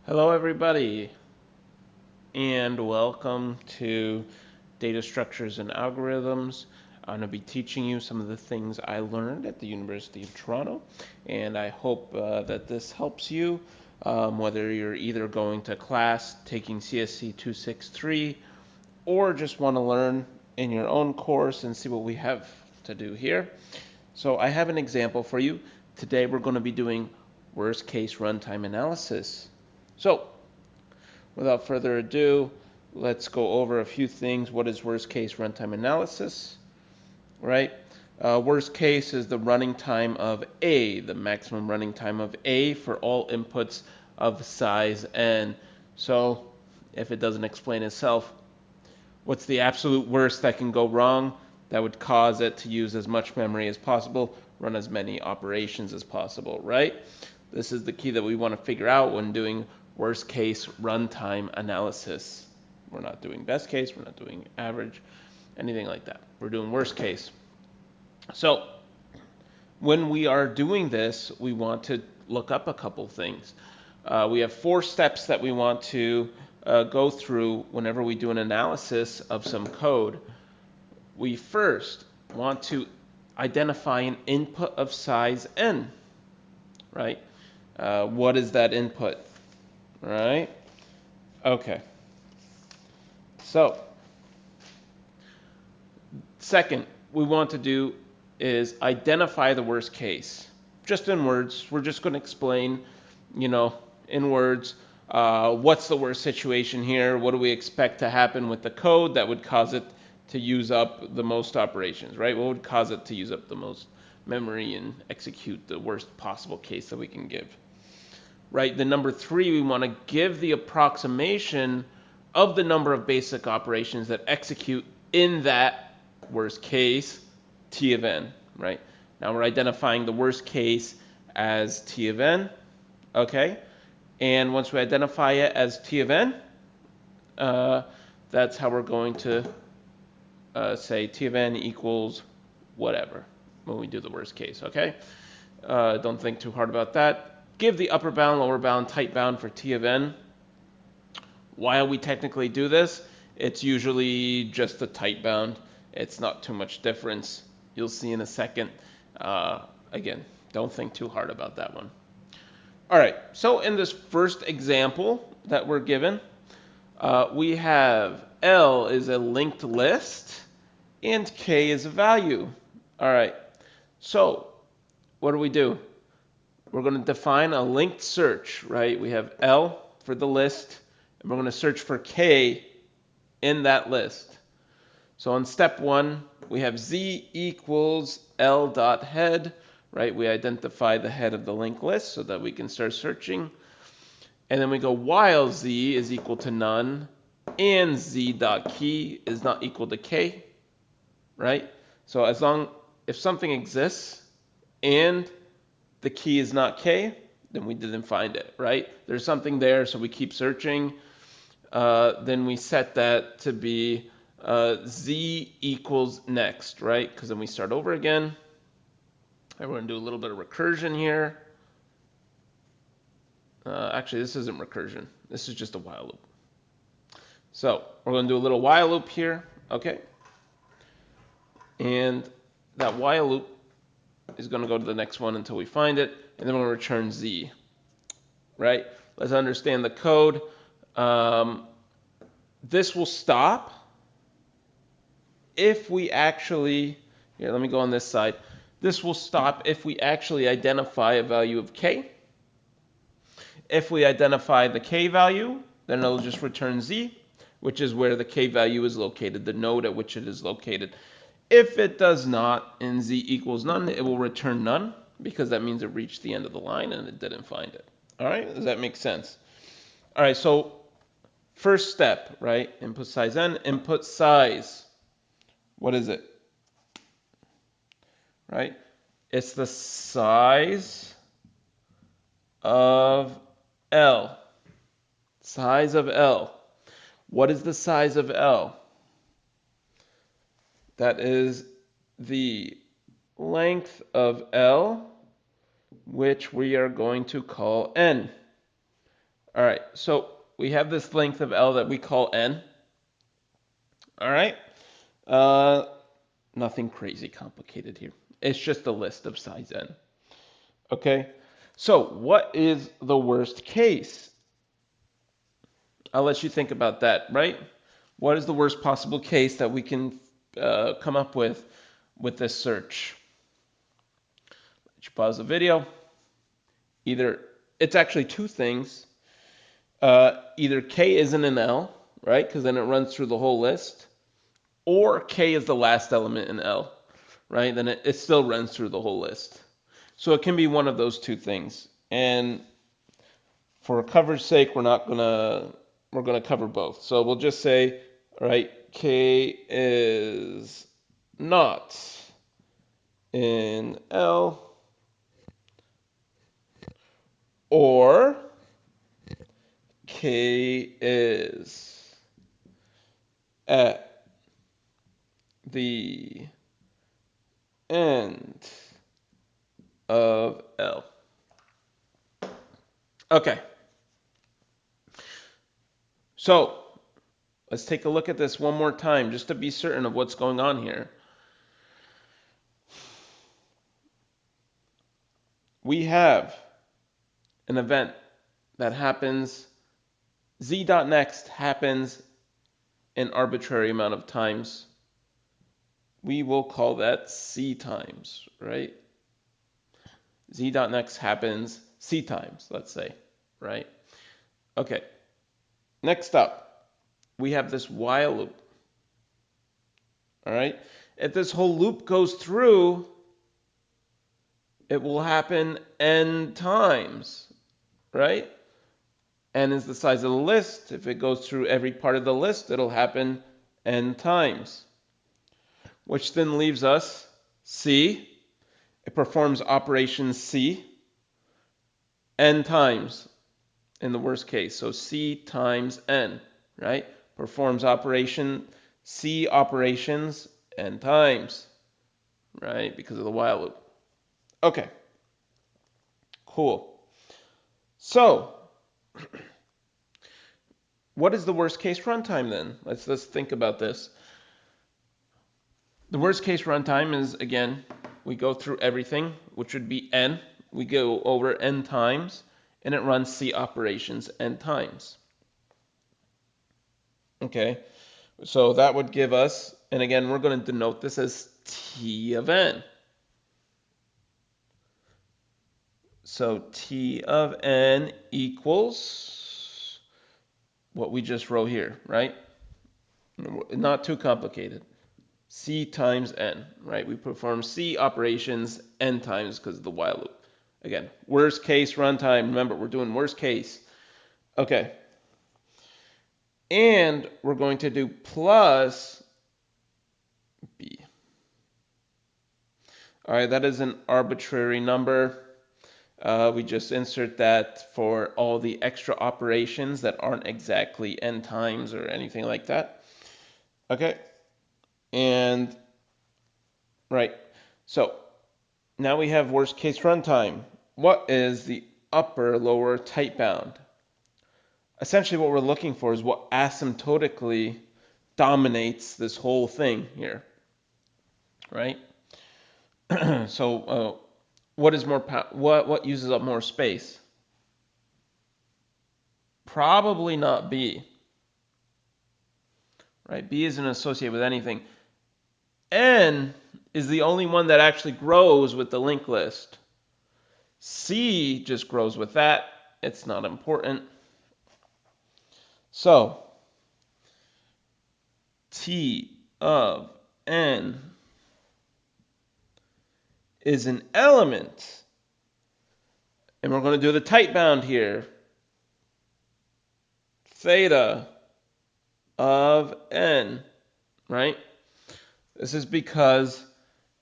Hello, everybody, and welcome to Datastructures and Algorithms. I'm going to be teaching you some of the things I learned at the University of Toronto, and I hope that this helps you, whether you're either going to class, taking CSC 263, or just want to learn in your own course and see what we have to do here. So I have an example for you. Today we're going to be doing worst-case runtime analysis. So without further ado, let's go over a few things. What is worst case runtime analysis, right? Worst case is the running time of A, the maximum running time of A for all inputs of size n. So if it doesn't explain itself, what's the absolute worst that can go wrong that would cause it to use as much memory as possible, run as many operations as possible, right? This is the key that we want to figure out when doing worst case runtime analysis. We're not doing best case, we're not doing average, anything like that. We're doing worst case. So when we are doing this, we want to look up a couple things. We have 4 steps that we want to go through whenever we do an analysis of some code. We first want to identify an input of size n, right? What is that input, right? Okay. So, second, we want to do is identify the worst case. Just in words, we're just going to explain, in words, what's the worst situation here? What do we expect to happen with the code that would cause it to use up the most operations, right? What would cause it to use up the most memory and execute the worst possible case that we can give, right? The number 3, we want to give the approximation of the number of basic operations that execute in that worst case T of n, right? Now we're identifying the worst case as T of n, okay? And once we identify it as T of n, that's how we're going to say T of n equals whatever when we do the worst case, okay? Don't think too hard about that. Give the upper bound, lower bound, tight bound for T of n. While we technically do this, it's usually just a tight bound. It's not too much difference. You'll see in a second. Again, don't think too hard about that one. All right, so in this first example that we're given, we have L is a linked list and K is a value. All right, so what do? We're going to define a linked search, right? We have L for the list, and we're going to search for K in that list. So on step 1, we have Z equals L dot head, right? We identify the head of the linked list so that we can start searching. And then we go while Z is equal to none and Z dot key is not equal to K, right? So if something exists and the key is not K, then we didn't find it, right? There's something there, so we keep searching. Then we set that to be Z equals next, right? Because then we start over again. And we're going to do a little bit of recursion here. Actually, this isn't recursion. This is just a while loop. So we're going to do a little while loop here, okay? And that while loop is going to go to the next one until we find it, and then we're going to return Z, right? Let's understand the code. This will stop if we actually, here, let me go on this side. This will stop if we actually identify a value of K. If we identify the K value, then it'll just return Z, which is where the K value is located, the node at which it is located. If it does not, and Z equals none, it will return none, because that means it reached the end of the line and it didn't find it. All right, does that make sense? All right, so first step, right? Input size n, input size. What is it? Right? It's the size of L. Size of L. What is the size of L? That is the length of L, which we are going to call n. All right, so we have this length of L that we call n. All right, uh, nothing crazy complicated here. It's just a list of size n. Okay, so what is the worst case? I'll let you think about that, right? What is the worst possible case that we can come up with this search? Let you pause the video. Either it's actually two things. Either K isn't an L, right? Because then it runs through the whole list. Or K is the last element in L, right? Then it still runs through the whole list. So it can be one of those two things. And for coverage sake, we're gonna cover both. So we'll just say, all right, K is not in L, or K is at the end of L. Okay. So let's take a look at this one more time just to be certain of what's going on here. We have an event that happens, z.next happens an arbitrary amount of times. We will call that c times, right? Z.next happens c times, let's say, right? Okay, next up, we have this while loop. All right, if this whole loop goes through, it will happen n times, right? N is the size of the list. If it goes through every part of the list, it'll happen n times. Which then leaves us C. It performs operation C n times in the worst case. So C times n, right? Performs operation C operations n times, right? Because of the while loop. Okay, cool. So, what is the worst case runtime then? Let's think about this. The worst case runtime is, again, we go through everything, which would be n. We go over n times, and it runs C operations n times. Okay, so that would give us, and again, we're going to denote this as T of n. So T of n equals what we just wrote here, right? Not too complicated. C times n, right? We perform C operations n times because of the while loop. Again, worst case runtime. Remember, we're doing worst case. Okay. And we're going to do plus B. All right, that is an arbitrary number. We just insert that for all the extra operations that aren't exactly n times or anything like that. Okay. And, right. So, now we have worst case runtime. What is the upper lower tight bound? Essentially what we're looking for is what asymptotically dominates this whole thing here, right? So what is more what uses up more space? Probably not B, right? B isn't associated with anything. N is the only one that actually grows with the linked list. C just grows with that. It's not important. So T of n is an element, and we're going to do the tight bound here. Theta of n, right? This is because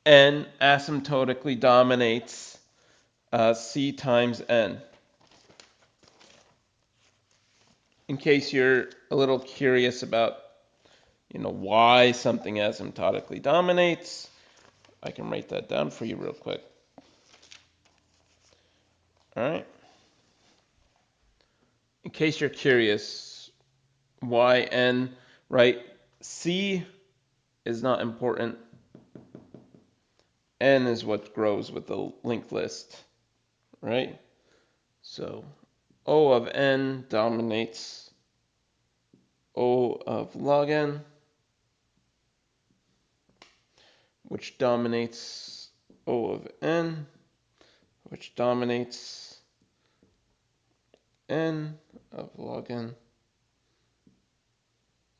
n asymptotically dominates C times n. In case you're a little curious about, why something asymptotically dominates, I can write that down for you real quick. All right. in case you're curious, why n, right? C is not important. N is what grows with the linked list, right? So O of n dominates O of log n, which dominates O of n, which dominates n of log n,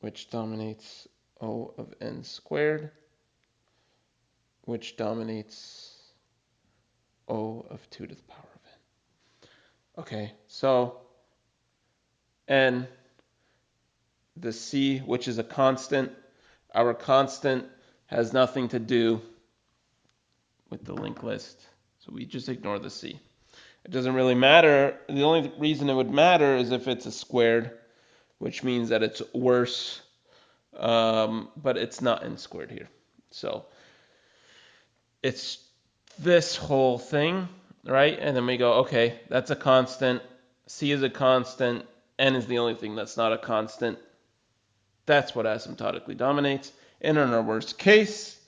which dominates O of n squared, which dominates O of 2 to the power of n. Okay, so n, the c, which is a constant, our constant has nothing to do with the linked list, so we just ignore the c. It doesn't really matter. The only reason it would matter is if it's a squared, which means that it's worse, but it's not n squared here. So it's this whole thing, right? And then we go, okay, that's a constant. C is a constant. N is the only thing that's not a constant. That's what asymptotically dominates. And in our worst case,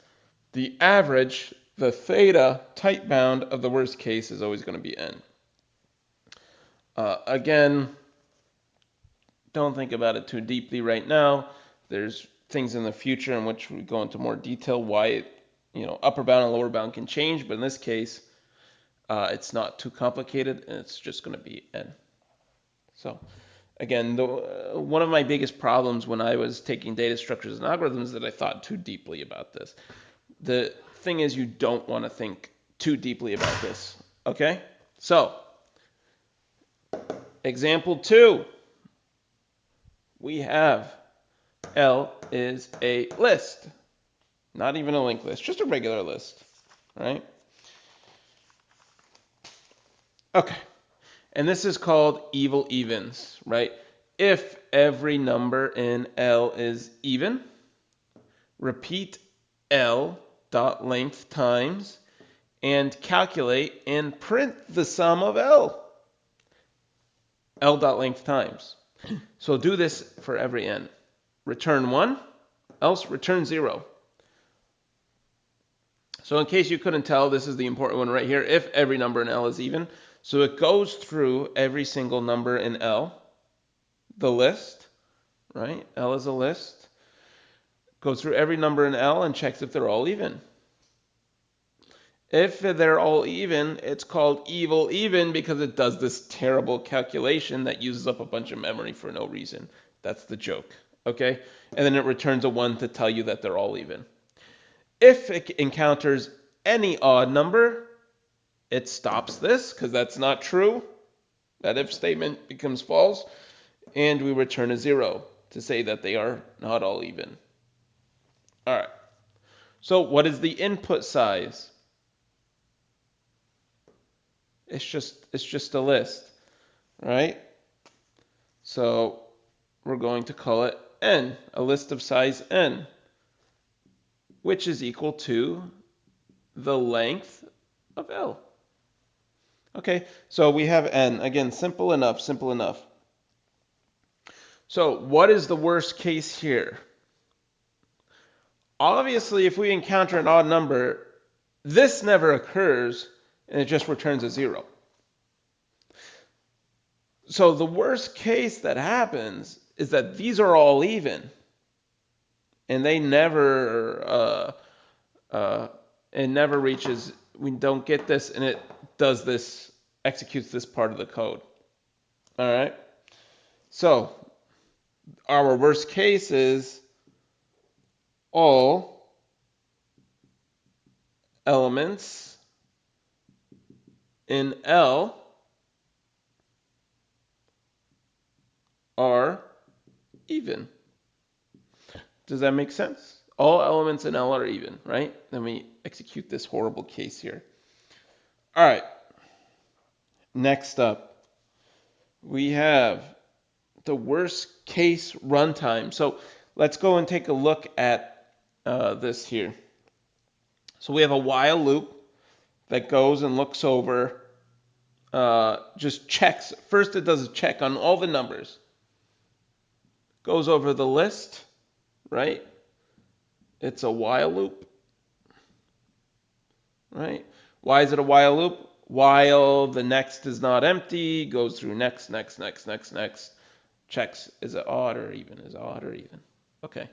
the average, the theta tight bound of the worst case is always going to be n. Again, don't think about it too deeply right now. There's things in the future in which we go into more detail why upper bound and lower bound can change, but in this case, it's not too complicated, and it's just going to be n. So again, one of my biggest problems when I was taking data structures and algorithms is that I thought too deeply about this. The thing is, you don't want to think too deeply about this. Okay? So, example 2. We have L is a list. Not even a linked list, just a regular list. Right? Okay. And this is called evil evens, right? If every number in L is even, repeat L dot length times and calculate and print the sum of L. L dot length times. So do this for every n. Return 1, else return 0. So in case you couldn't tell, this is the important one right here. If every number in L is even, so it goes through every single number in L, the list, right? L is a list. Goes through every number in L and checks if they're all even. If they're all even, it's called evil even because it does this terrible calculation that uses up a bunch of memory for no reason. That's the joke, okay? And then it returns a 1 to tell you that they're all even. If it encounters any odd number, it stops this because that's not true. That if statement becomes false, and we return a 0 to say that they are not all even. All right. So what is the input size? It's just a list, right? So we're going to call it n, a list of size n, which is equal to the length of L. Okay, so we have n. Again, simple enough, simple enough. So what is the worst case here? Obviously, if we encounter an odd number, this never occurs, and it just returns a 0. So the worst case that happens is that these are all even, and they never it never reaches. We don't get this, and it does this, executes this part of the code. All right. So our worst case is all elements in L are even. Does that make sense? All elements in L are even, right? Then we execute this horrible case here. All right. Next up, we have the worst case runtime. So let's go and take a look at this here. So we have a while loop that goes and looks over just checks. First, it does a check on all the numbers. Goes over the list, right? It's a while loop, right? Why is it a while loop? While the next is not empty, goes through next, next, next, next, next. Checks, is it odd or even? Is it odd or even? Okay.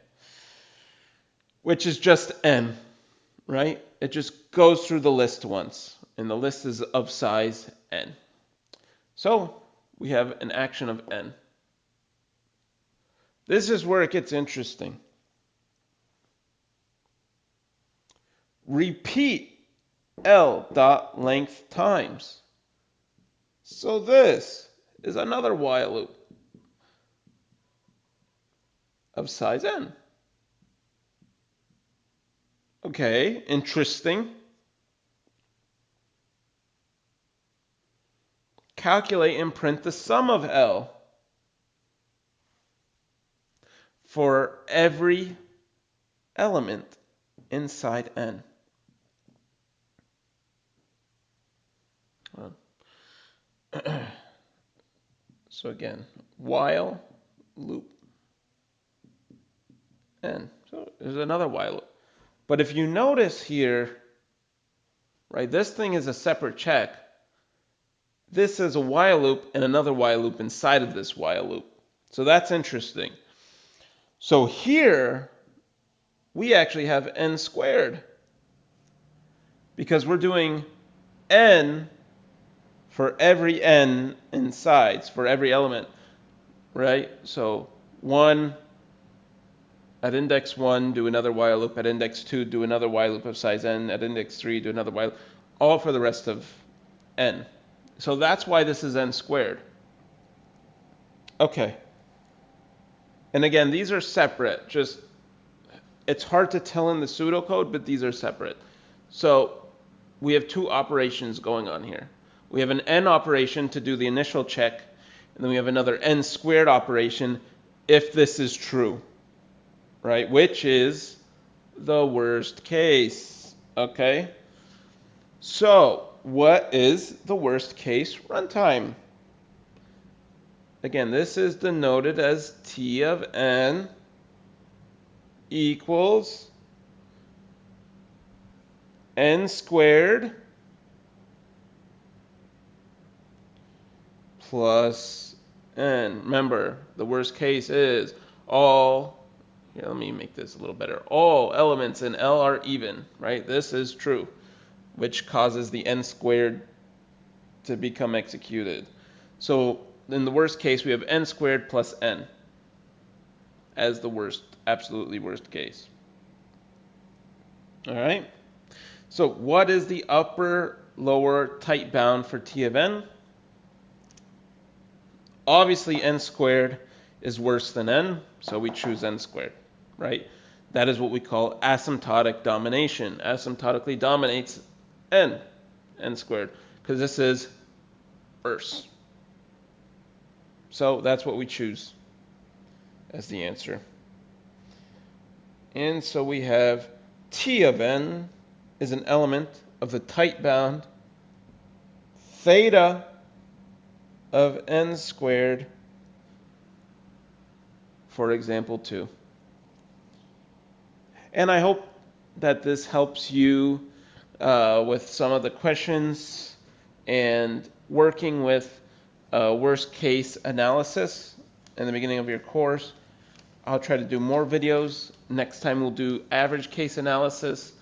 Which is just n, right? It just goes through the list once, and the list is of size n. So we have an action of n. This is where it gets interesting. Repeat L dot length times. So this is another while loop of size n. Okay, interesting. Calculate and print the sum of L for every element inside n. So again, while loop n. So there's another while loop. But if you notice here, right, this thing is a separate check. This is a while loop and another while loop inside of this while loop. So that's interesting. So here, we actually have n squared because we're doing n for every n in sides, for every element, right? So 1 at index 1, do another while loop. At index 2, do another while loop of size n. At index 3, do another while loop. All for the rest of n. So that's why this is n squared. Okay. And again, these are separate. Just, it's hard to tell in the pseudocode, but these are separate. So we have two operations going on here. We have an n operation to do the initial check, and then we have another n squared operation if this is true, right? Which is the worst case, okay? So what is the worst case runtime? Again, this is denoted as T of n equals n squared plus n. Remember, the worst case is all, here, let me make this a little better. All elements in L are even, right? This is true, which causes the n squared to become executed. So in the worst case, we have n squared plus n as the worst, absolutely worst case. All right. So what is the upper lower tight bound for T of n? Obviously, n squared is worse than n, so we choose n squared, right? That is what we call asymptotic domination. Asymptotically dominates n squared, because this is worse. So that's what we choose as the answer. And so we have T of n is an element of the tight bound theta of n squared for example 2. And I hope that this helps you with some of the questions and working with worst case analysis in the beginning of your course. I'll try to do more videos. Next time we'll do average case analysis.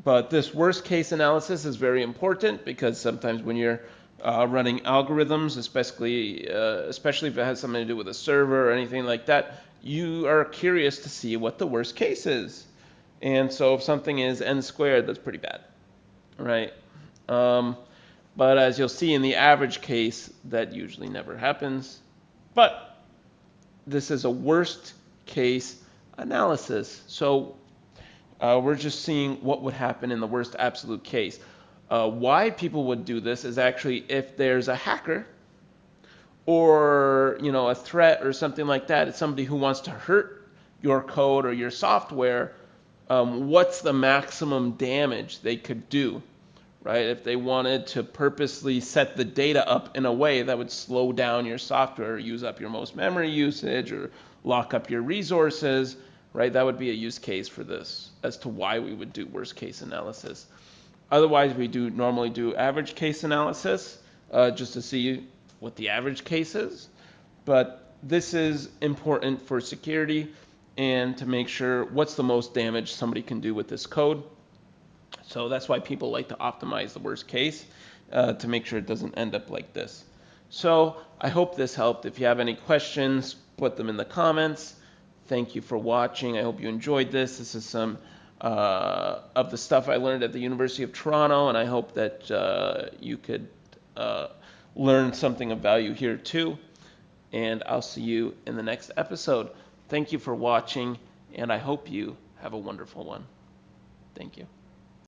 But this worst case analysis is very important because sometimes when you're running algorithms, especially if it has something to do with a server or anything like that, you are curious to see what the worst case is. And so if something is n squared, that's pretty bad, right? But as you'll see in the average case, that usually never happens. But this is a worst case analysis. So we're just seeing what would happen in the worst absolute case. Why people would do this is actually if there's a hacker or a threat or something like that. It's somebody who wants to hurt your code or your software. What's the maximum damage they could do, right? If they wanted to purposely set the data up in a way that would slow down your software, or use up your most memory usage, or lock up your resources, right? That would be a use case for this as to why we would do worst case analysis. Otherwise, we do normally do average case analysis, just to see what the average case is. But this is important for security and to make sure what's the most damage somebody can do with this code. So that's why people like to optimize the worst case, to make sure it doesn't end up like this. So I hope this helped. If you have any questions, put them in the comments. Thank you for watching. I hope you enjoyed this. This is some of the stuff I learned at the University of Toronto, and I hope that you could learn something of value here too. And I'll see you in the next episode. Thank you for watching, and I hope you have a wonderful one. Thank you.